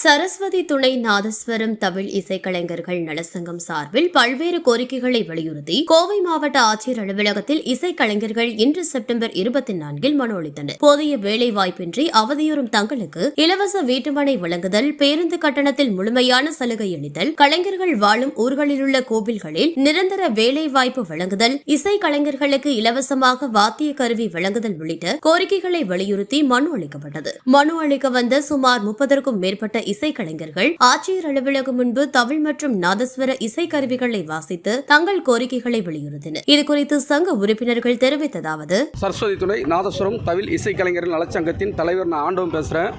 சரஸ்வதி துணை நாதஸ்வரம் தவில் இசைக்கலைஞர்கள் நலசங்கம் சார்பில் பல்வேறு கோரிக்கைகளை வலியுறுத்தி கோவை மாவட்ட ஆட்சியர் அலுவலகத்தில் இசைக்கலைஞர்கள் இன்று செப்டம்பர் 24 மனு அளித்தனர். போதிய வேலை வாய்ப்பின்றி அவதியுறும் தங்களுக்கு இலவச வீட்டுமனை வழங்குதல், பேருந்து கட்டணத்தில் முழுமையான சலுகை அளித்தல், கலைஞர்கள் வாழும் ஊர்களிலுள்ள கோவில்களில் நிரந்தர வேலை வாய்ப்பு வழங்குதல், இசைக்கலைஞர்களுக்கு இலவசமாக வாத்திய கருவி வழங்குதல் உள்ளிட்ட கோரிக்கைகளை வலியுறுத்தி மனு அளிக்கப்பட்டது. மனு அளிக்க வந்த சுமார் 30க்கும் மேற்பட்ட இசைக்கலைஞர்கள் ஆட்சியர் அலுவலகம் முன்பு தவில் மற்றும் நாதஸ்வர இசைக்கருவிகளை வாசித்து தங்கள் கோரிக்கைகளை வலியுறுத்தினர். இதுகுறித்து சங்க உறுப்பினர்கள் தெரிவித்ததாவது: சரஸ்வதி துணை நாதஸ்வரம் தவில் இசைக்கலைஞர்கள் நலச்சங்கத்தின் தலைவர் நான் ஆண்டவன் பேசுகிறேன்.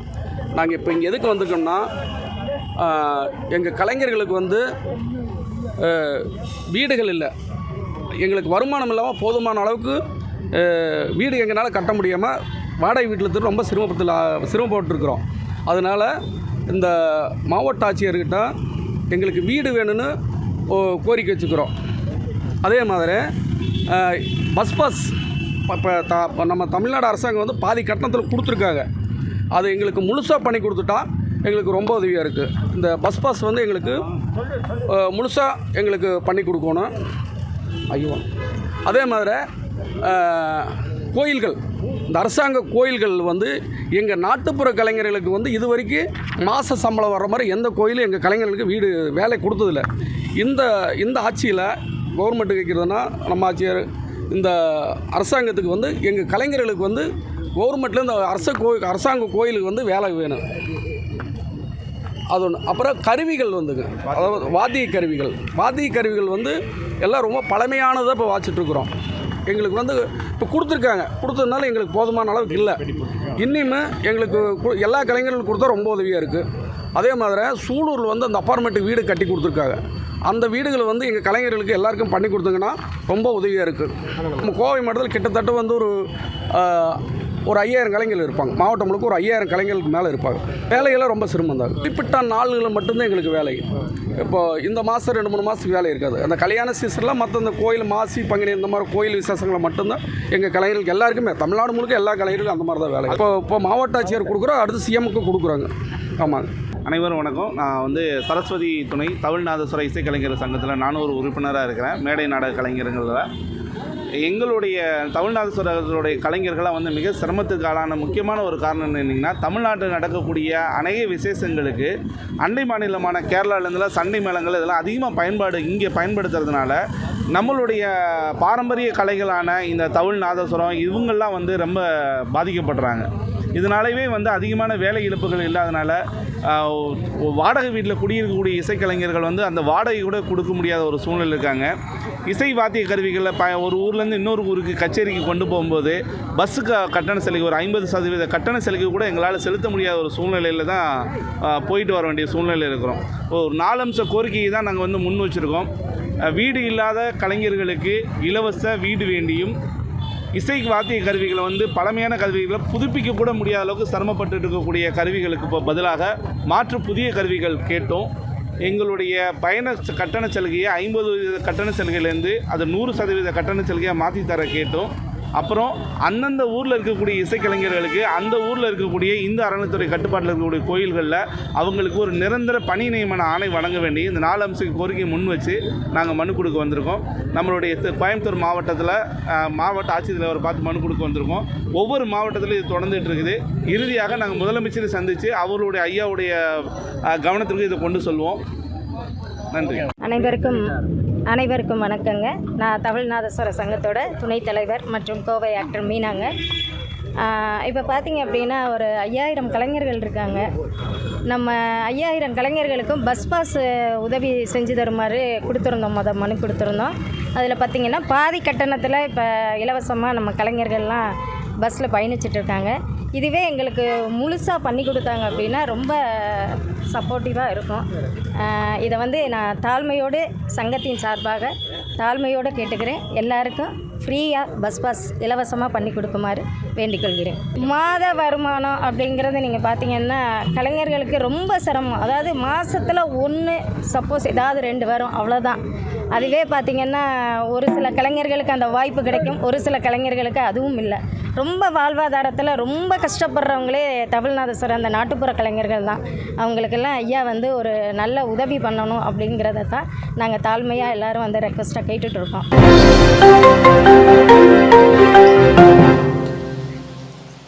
நாங்கள் இப்போ இங்கே எதுக்கு வந்திருக்கோம்னா, எங்கள் கலைஞர்களுக்கு வீடுகள் இல்லை, எங்களுக்கு வருமானம் இல்லாமல் போதுமான அளவுக்கு வீடு எங்களால் கட்ட முடியாமல் வாடகை வீட்டில் ரொம்ப சிரமப்பட்டுருக்குறோம். அதனால் இந்த மாவட்ட ஆட்சியர்கிட்ட எங்களுக்கு வீடு வேணும்னு கோரிக்கை வச்சுக்கிறோம். அதே மாதிரி பஸ் இப்போ நம்ம தமிழ்நாடு அரசாங்கம் பாதி கட்டணத்தில் கொடுத்துருக்காங்க. அது எங்களுக்கு முழுசாக பண்ணி கொடுத்துட்டா எங்களுக்கு ரொம்ப உதவியாக இருக்குது. இந்த பஸ் எங்களுக்கு முழுசாக எங்களுக்கு பண்ணி கொடுக்கணும். ஐயோ, அதே மாதிரி கோயில்கள், இந்த அரசாங்க கோயில்கள் எங்கள் நாட்டுப்புற கலைஞர்களுக்கு இது வரைக்கும் மாத சம்பளம் வர்ற மாதிரி எந்த கோயிலும் எங்கள் கலைஞர்களுக்கு வீடு வேலை கொடுத்ததில்ல. இந்த ஆட்சியில் கவர்மெண்ட்டு கேட்குறதுனா, நம்ம ஆட்சியர் இந்த அரசாங்கத்துக்கு எங்கள் கலைஞர்களுக்கு கவர்மெண்ட்லேருந்து அரசாங்க கோயிலுக்கு வேலை வேணும். அது ஒன்று. அப்புறம் கருவிகள் அதாவது வாத்திய கருவிகள் எல்லாம் ரொம்ப பழமையானதாக இப்போ வாசிட்ருக்குறோம். எங்களுக்கு இப்போ கொடுத்ததுனால எங்களுக்கு போதுமான அளவுக்கு இல்லை. இன்னுமே எங்களுக்கு எல்லா கலைஞர்களுக்கும் கொடுத்தா ரொம்ப உதவியாக இருக்குது. அதே மாதிரி சூலூரில் அந்த அப்பார்ட்மெண்ட்டுக்கு வீடு கட்டி கொடுத்துருக்காங்க. அந்த வீடுகளை எங்கள் கலைஞர்களுக்கு எல்லாருக்கும் பண்ணி கொடுத்தீங்கன்னா ரொம்ப உதவியாக இருக்குது. நம்ம கோவை மாவட்டத்தில் கிட்டத்தட்ட ஒரு 5000 கலைஞர்கள் இருப்பாங்க. மாவட்டம் முழுக்க ஒரு 5000 கலைஞர்களுக்கு மேலே இருப்பாங்க. வேலையெல்லாம் ரொம்ப சிரமம் தான். குறிப்பிட்ட நாள்களில் மட்டும்தான் எங்களுக்கு வேலை. இப்போ இந்த மாதம் 2-3 மாதத்துக்கு வேலை இருக்காது. அந்த கல்யாண சீசனில் மற்ற இந்த கோயில் மாசி பங்குனி இந்த மாதிரி கோயில் விசேஷங்களை மட்டும்தான் எங்கள் கலைஞர்களுக்கு எல்லாருக்குமே, தமிழ்நாடு முழுக்க எல்லா கலைஞர்களுக்கும் அந்த மாதிரி தான் வேலை. இப்போ மாவட்ட ஆட்சியர் கொடுக்குறோம், அடுத்து சிஎம்முக்கு கொடுக்குறாங்க. ஆமாங்க. அனைவரும் வணக்கம். நான் சரஸ்வதி துணை தமிழ்நாதஸ்வர இசைக்கலைஞர் சங்கத்தில் நானும் ஒரு உறுப்பினராக இருக்கிறேன். மேடை நாடக கலைஞர்களில் எங்களுடைய தமிழ்நாதஸ்வரர்களுடைய கலைஞர்களாக மிக சிரமத்துக்கு ஆளான முக்கியமான ஒரு காரணம் என்னென்னா, தமிழ்நாட்டில் நடக்கக்கூடிய அநேக விசேஷங்களுக்கு அண்டை மாநிலமான கேரளாவிலேருந்துலாம் சண்டை மேளங்கள் இதெல்லாம் அதிகமாக இங்கே பயன்படுத்துறதுனால நம்மளுடைய பாரம்பரிய கலைகளான இந்த தமிழ் நாதஸ்வரம் இவங்கெல்லாம் ரொம்ப பாதிக்கப்படுறாங்க. இதனாலவே அதிகமான வேலை இழப்புகள் இல்லாதனால வாடகை வீட்டில் குடியிருக்கக்கூடிய இசைக்கலைஞர்கள் அந்த வாடகை கூட கொடுக்க முடியாத ஒரு சூழ்நிலை இருக்காங்க. இசை வாத்திய கருவிகளில் ஒரு ஊர்லேருந்து இன்னொரு ஊருக்கு கச்சேரிக்கு கொண்டு போகும்போது பஸ்ஸுக்கு கட்டண சலுகை ஒரு 50% கட்டண சலுகை கூட எங்களால் செலுத்த முடியாத ஒரு சூழ்நிலையில் தான் போயிட்டு வர வேண்டிய சூழ்நிலையில் இருக்கிறோம். ஒரு 4 அம்ச கோரிக்கையை தான் நாங்கள் முன் வச்சுருக்கோம். வீடு இல்லாத கலைஞர்களுக்கு இலவச வீடு வேண்டியும், இசை வாத்திய கருவிகளை பழமையான கருவிகளை புதுப்பிக்க கூட முடியாத அளவுக்கு சிரமப்பட்டு இருக்கக்கூடிய கருவிகளுக்கு பதிலாக மாற்று புதிய கருவிகள் கேட்டோம். எங்களுடைய பயண கட்டண சலுகையை 50% கட்டண சலுகையிலேருந்து அது 100% கட்டண சலுகையாக மாற்றி தர கேட்டோம். அப்புறம் அந்தந்த ஊரில் இருக்கக்கூடிய இசைக்கலைஞர்களுக்கு அந்த ஊரில் இருக்கக்கூடிய இந்த அறநிலைத்துறை கட்டுப்பாட்டில் இருக்கக்கூடிய கோயில்களில் அவங்களுக்கு ஒரு நிரந்தர பணி நியமன ஆணை வழங்க வேண்டி இந்த 4 அம்ச கோரிக்கையை முன் வச்சு நாங்கள் மனு கொடுக்க வந்திருக்கோம். நம்மளுடைய கோயம்புத்தூர் மாவட்டத்தில் மாவட்ட ஆட்சித்தலைவர் பார்த்து மனு கொடுக்க வந்திருக்கோம். ஒவ்வொரு மாவட்டத்திலும் இது தொடர்ந்துட்டு இருக்குது. இறுதியாக நாங்கள் முதலமைச்சரை சந்தித்து அவருடைய ஐயாவுடைய கவனத்திற்கு இதை கொண்டு சொல்வோம். நன்றி. அனைவருக்கும் வணக்கங்க. நான் தமிழ்நாதஸ்வர சங்கத்தோட துணைத் தலைவர் மற்றும் கோவை ஆக்டர் மீனாங்க. இப்போ பார்த்திங்க அப்படின்னா ஒரு 5000 கலைஞர்கள் இருக்காங்க. நம்ம 5000 கலைஞர்களுக்கும் பஸ் பாஸ் உதவி செஞ்சு தருமாறு கொடுத்துருந்தோம், மனு கொடுத்துருந்தோம். அதில் பார்த்திங்கன்னா பாதி கட்டணத்தில் இப்போ இலவசமாக நம்ம கலைஞர்கள்லாம் பஸ்ஸில் பயணிச்சிட்ருக்காங்க. இதுவே எங்களுக்கு முழுசாக பண்ணி கொடுத்தாங்க அப்படின்னா ரொம்ப சப்போர்ட்டிவாக இருக்கும். இதை நான் தாழ்மையோடு சங்கத்தின் சார்பாக தாழ்மையோடு கேட்டுக்கிறேன். எல்லாருக்கும் ஃப்ரீயாக பஸ் பாஸ் இலவசமாக பண்ணி கொடுக்குமாறு வேண்டிக்கொள்கிறேன். மாத வருமானம் அப்படிங்கிறது நீங்கள் பார்த்தீங்கன்னா கலைஞர்களுக்கு ரொம்ப சிரமம். அதாவது மாதத்தில் 1 சப்போஸ் ஏதாவது 2 வரும், அவ்வளோதான். அதுவே பார்த்திங்கன்னா ஒரு சில கலைஞர்களுக்கு அந்த வாய்ப்பு கிடைக்கும், ஒரு சில கலைஞர்களுக்கு அதுவும் இல்லை. ரொம்ப வாழ்வாதாரத்தில் ரொம்ப கஷ்டப்படுறவங்களே தவிழ்நாதஸ்வரம் அந்த நாட்டுப்புற கலைஞர்கள் தான். அவங்களுக்கெல்லாம் ஐயா வந்து ஒரு நல்ல உதவி பண்ணணும் அப்படிங்கிறத தான் நாங்கள் தாழ்மையாக எல்லோரும் வந்து ரெக்வஸ்ட்டாக கேட்டுட்ருக்கோம்.